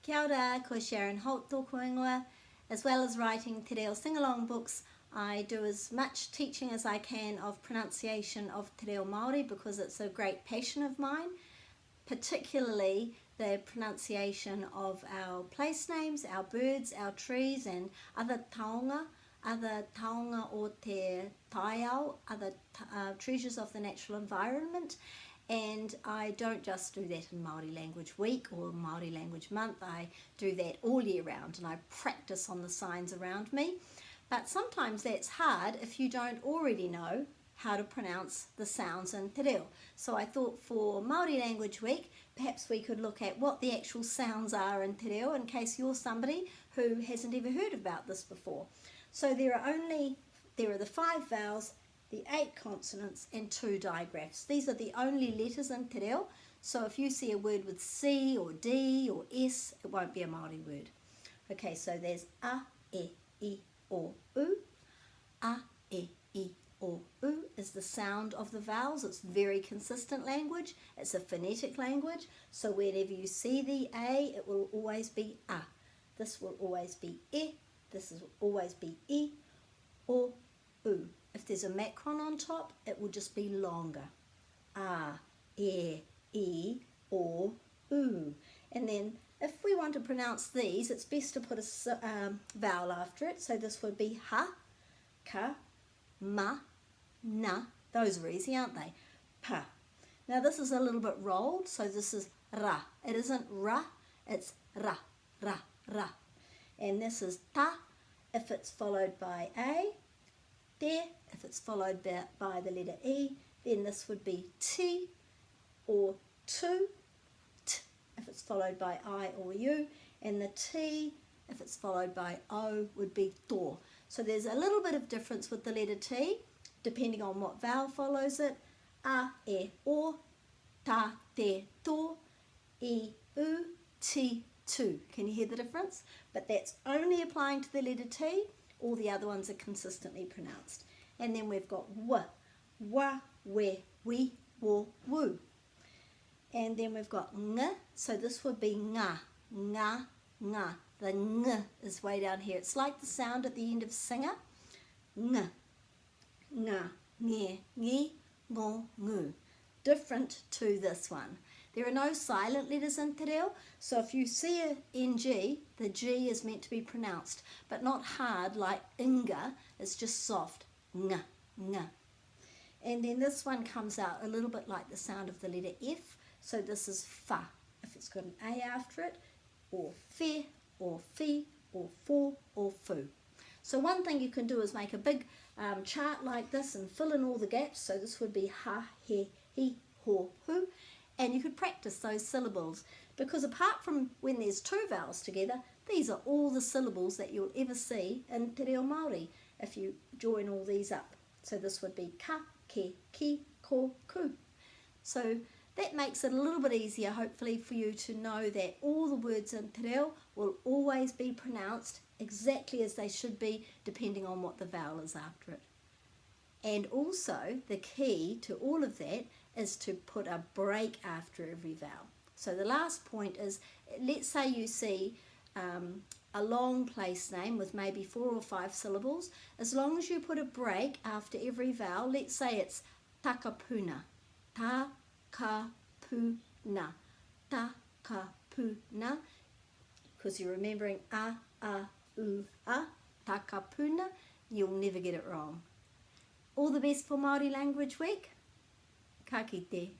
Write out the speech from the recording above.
Kia ora, ko Sharon Holt tōku ingoa. As well as writing Te Reo Singalong books, I do as much teaching as I can of pronunciation of Te Reo Māori because it's a great passion of mine, particularly the pronunciation of our place names, our birds, our trees and other taonga o te taiao, other treasures of the natural environment. And I don't just do that in Māori Language Week or Māori Language Month, I do that all year round and I practice on the signs around me. But sometimes that's hard if you don't already know how to pronounce the sounds in Te Reo. So I thought for Māori Language Week, perhaps we could look at what the actual sounds are in Te Reo in case you're somebody who hasn't ever heard about this before. So there are the 5 vowels, the 8 consonants and 2 digraphs. These are the only letters in Te Reo, so if you see a word with C or D or S, it won't be a Māori word. Okay, so there's a, e, I, o, u. A, e, I, o, u is the sound of the vowels. It's very consistent language. It's a phonetic language, so whenever you see the A, it will always be a. This will always be e. This will always be I, o, u. If there's a macron on top, it will just be longer. A, e, I, o, u. And then if we want to pronounce these, it's best to put a vowel after it. So this would be ha, ka, ma, na. Those are easy, aren't they? Pa. Now this is a little bit rolled, so this is ra. It isn't ra, it's ra, ra, ra. And this is ta if it's followed by a. There, if it's followed by the letter E, then this would be T or tu, T if it's followed by I or U, and the T if it's followed by O would be to. So there's a little bit of difference with the letter T, depending on what vowel follows it. A, e, o, ta, te, to, I, u, ti, tu. Can you hear the difference? But that's only applying to the letter T. All the other ones are consistently pronounced. And then we've got wa, we, wo, woo. And then we've got ng, so this would be nga, nga, nga. The ng is way down here. It's like the sound at the end of singer. Ng, nga, nge, nge, ngo, ngu. Different to this one. There are no silent letters in Te Reo, so if you see a NG, the G is meant to be pronounced, but not hard like inga, it's just soft, nga, nga. And then this one comes out a little bit like the sound of the letter F, so this is fa, if it's got an A after it, or fe, or fi, or fo, or fu. So one thing you can do is make a big chart like this and fill in all the gaps, so this would be ha, he, ho, hu. And you could practice those syllables because apart from when there's 2 vowels together, these are all the syllables that you'll ever see in Te Reo Māori if you join all these up. So this would be ka, ke, ki, ko, ku. So that makes it a little bit easier hopefully for you to know that all the words in Te Reo will always be pronounced exactly as they should be depending on what the vowel is after it. And also the key to all of that is to put a break after every vowel. So the last point is, let's say you see a long place name with maybe 4 or 5 syllables. As long as you put a break after every vowel, let's say it's takapuna, takapuna, takapuna, because you're remembering a, u, a, takapuna, you'll never get it wrong. All the best for Māori Language Week. Ka kite.